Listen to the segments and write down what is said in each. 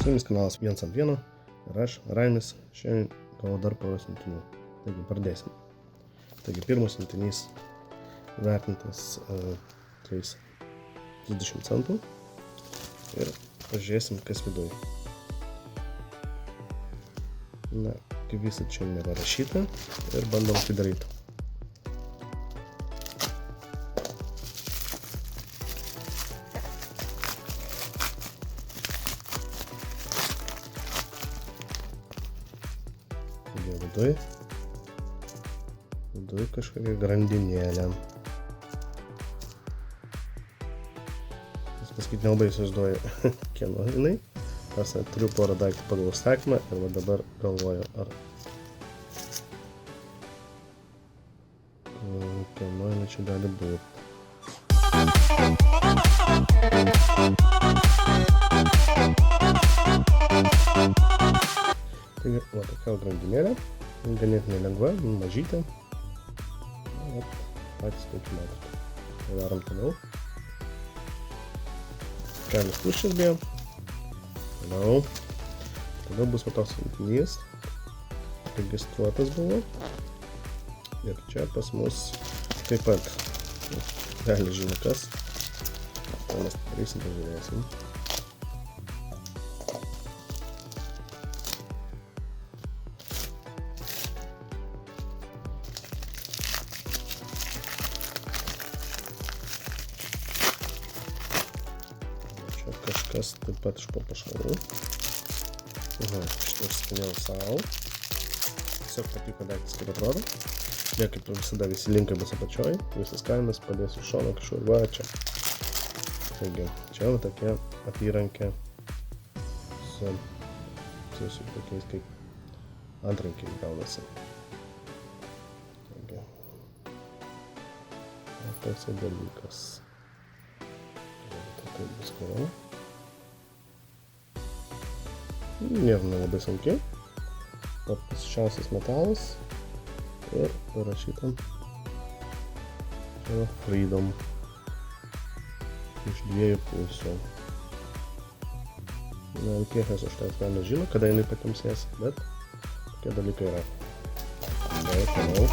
Su jumis kanalas 1 ant 1 ir aš, Raimis, šiandien gavau dar porą siuntinių. Taigi, pradėsim. Taigi, pirmas siuntinys vertintas 30 centų ir pažiūrėsim, kas viduje. Na, kaip visą čia neparašyta ir bandom atidaryti. Viduje kažkokia grandinėlė. Pasakyti, nelabai įsivaizduoju, kieno jinai. Turiu porą daiktų pagal užsakymą ir va dabar galvoju, ar kieno jinai čia gali būti. Taigi, va tokia grandinėlė, ganėtinai lengva, mažytė. Patys tokį matote. Tai darom toliau. Kelias tuščias bija. Toliau bus va toks siuntinys. Registruotas buvo. Ir čia pas mus taip pat gali žiniukas. Tai mes padarysim, pažiūrėsim. Kažkas taip pat iš papuošalų. Šitą užsikinėjau savo. Tiesiog patiko daiktas, kaip atrodo. Jie kaip visada visi linkai bus apačioj. Visas kainas padėsiu iš šono kažkur va čia. Taigi, čia va tokia apyrankė su tokiais kaip antrankiai gaunasi. Taigi, toks dalykas. Tai bus karo. Nėra nelabai sunkiai. Paprasčiausias metalas ir parašyta Freedom iš 2 pusių. Na, kiek esu aš tai nežinau, kada jinai patamsės, bet tokie dalykai yra. Gerai, toliau.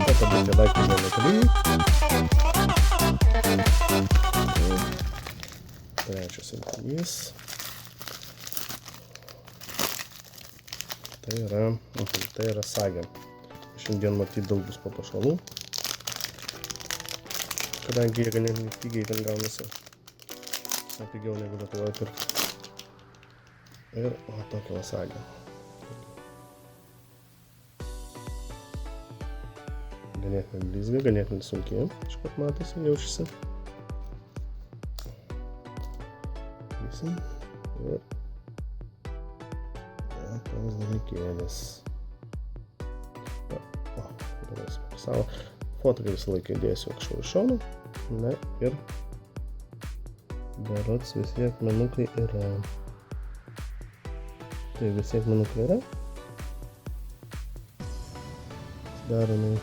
Tada būtų daiktai buvo metaliniai. Trečias siuntinys. Tai yra sagė. Šiandien matyti daug bus papuošalų. Kadangi jie ganėtinai pigiai ten gaunasi. Pigiau negu Lietuvoje pirkti. Ir tokia va sagė. Ganėtinai blizga, ganėtinai sunkiai. Iškart matosi, jaučiasi. Ir toks dalykėlis. Savo fotoką visą laiką įdėsiu kažkur iš šono. Na ir berods visi akmenukai yra. Tai visi akmenukai yra. Darome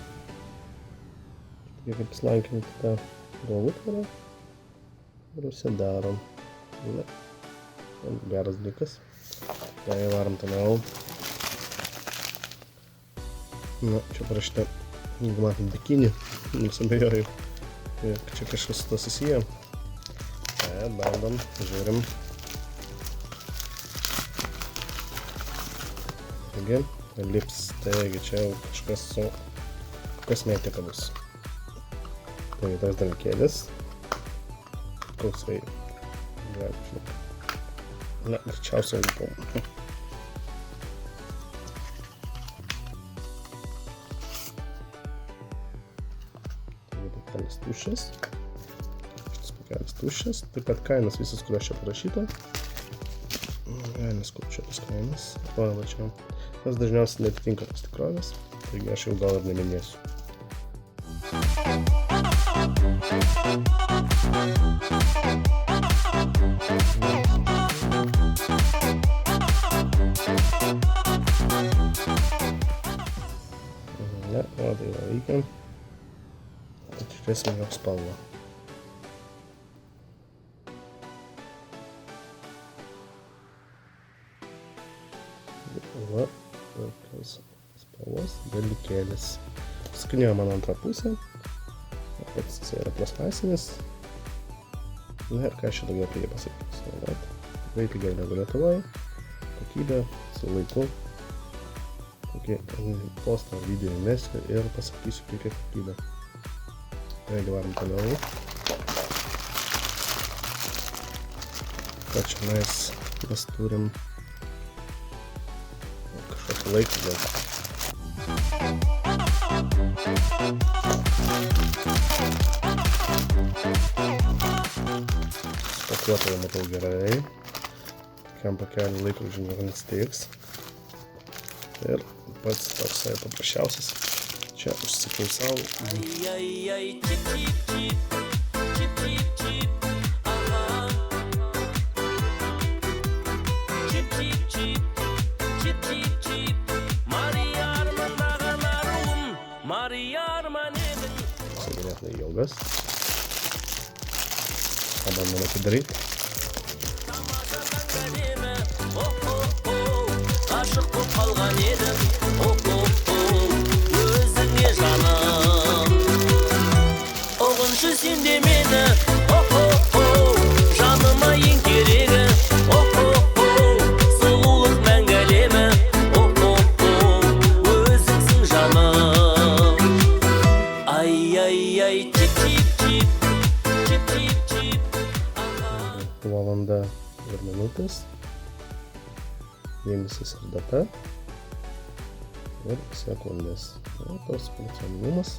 tokie kaip slankinti tą galvutvarą. Ir užsidarom. Na. Geras dalykas. Tai varom toliau. Na, čia parašyta, jeigu matom bikinį, nusabejoju, čia kažkas su to susiję. Bandom, žiūrim. Taigi, lips, taigi čia kažkas su kosmetika bus. Taigi, toks dalykėlis. Koksai. Na, greičiausiai lūpom. Taigi, pakelis tuščias. Šitas pakelis tuščias. Taip pat kainas visas, kurios čia parašyta. Kainas, kur čia tas kainas. Va čia. Nes dažniausiai netitinka tos tikrovės. Taigi, aš jau gal ir neminėsiu. Ne, o tai yra veikia. Žiūrėsime jo spalvą. va tokios spalvos dalykėlis. Sukinėjo mano antrą pusę. Pats jis yra plastmasinis. Na ir ką aš čia daugiau apie jį pasakysiu. Tikrai pigiau negu Lietuvoje. Kokybė, su laiku. Kokį postą video įmesiu ir pasakysiu kokia kokybė. Taigi varom toliau. Ką čia mes turim kažkokį laiką gal. Spakuotoje matau gerai. Tokiam pakeliu laikrodžių nestiks. Ir pats toksai paprasčiausias. Čia užsikau savo. Ganėtinai ilgas. Ką bandom atidaryti? Aşık bu kalgan edim, özüne canım. Oğuncu sen de meni, canıma en keregi. Sululuk мәңгілемі, өзіңсің жаным. Ай, чип-чип-чип, чип-чип-чип. Valanda ir minutės. Mėnesis ir data. Ir sekundės. O, tos funkcionalumas.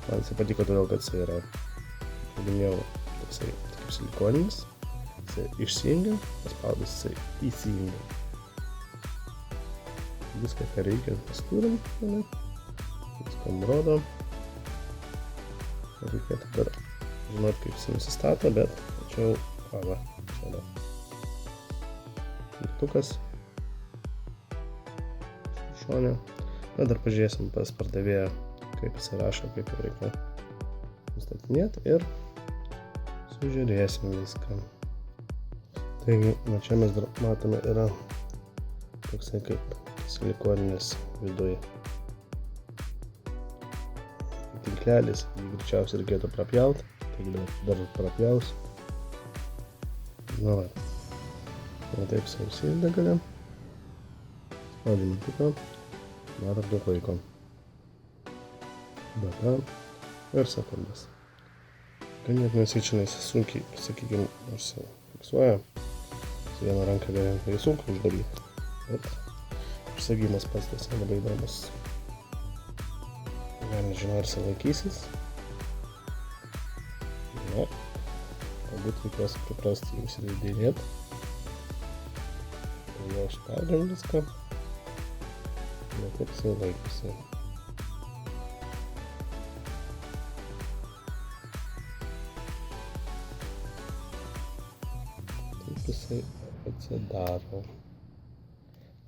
Man jisai patiko todėl, kad jisai yra, kaip minėjau, toksai kaip silikoninis. Jisai išsijungia, paspaudus jisai įsijungia. Viską, ką reikia, mes turim. Viską nurodo. Reikėtų dar žinoti, kaip jisai nusistato, bet tačiau, va, čia da. Mygtukas. Šonė. Na, dar pažiūrėsim pas pardavėją, kaip jis rašo, kaip reikia nustatinėti ir sužiūrėsim viską. Taigi, čia mes dar matome yra toksai kaip silikoninis viduje. Tinklelis, jį greičiausiai reikėtų prapjauti, taigi dar prapjausiu. Na va. O taip sausidė galia. Spaudžiam mygtuką. Dar daug laiko. Data ir sekundės. Ganėtinai jis sunkiai, sakykime, užsifiksuoja. Su viena ranka ganėtinai sunku uždaryti. Bet užsegimas pats tas labai įdomus. Nežinau, ar jis laikysis. Na, galbūt reikės priprasti jums ir įdėrėti. Jau spaudžiam viską. Na, taip jisai laikosi. Taip jisai atsidaro.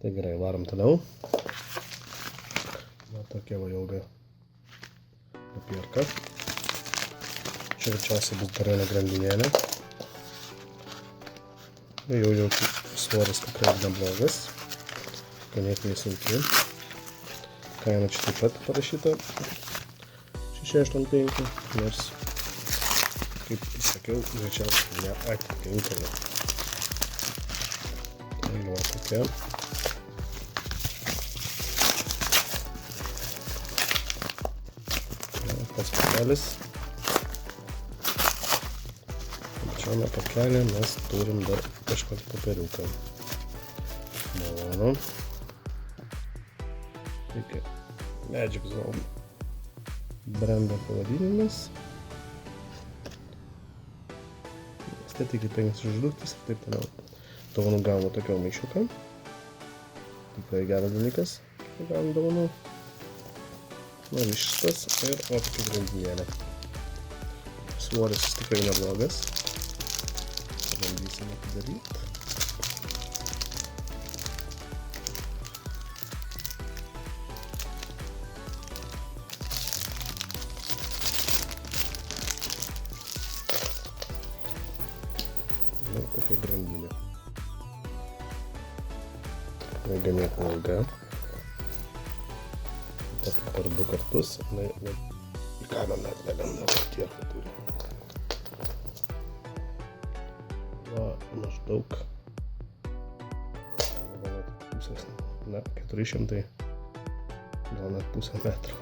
Tai gerai, varom toliau. Na, tokia va ilga papirka. Čia greičiausiai bus dar viena grandinėlė. Jau jaučiu svoris tikrai neblogas. Ganėtinai sunki. Kaina čia taip pat parašyta 685, nors, kaip sakiau, greičiausiai neatitinkama. Tai va tokia. Tas pakelis. Pačiame pakelį mes turim dar kažkokį popieriuką. Malonu. Taigi, Magic Zone brendo pavadinimas. Estetikį 5 žvaigždutės ir taip toliau. Dovanų gaunu tokio maišiuką. Tikrai geras dalykas, kai gaunu dovanų. Na, šitas ir tokia grandinėlė. Svoris tikrai neblogas. Pabandysime padaryti. Tokia grandinė. ganėtinai ilga. Per 2 kartus, jinai į kaną net nelenda, tiek turi. Va, maždaug 400, gal net pusę metro.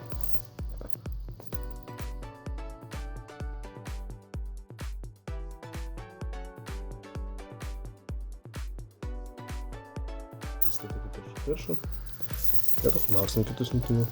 Statykite viršų ir lauksim kitų siuntinių.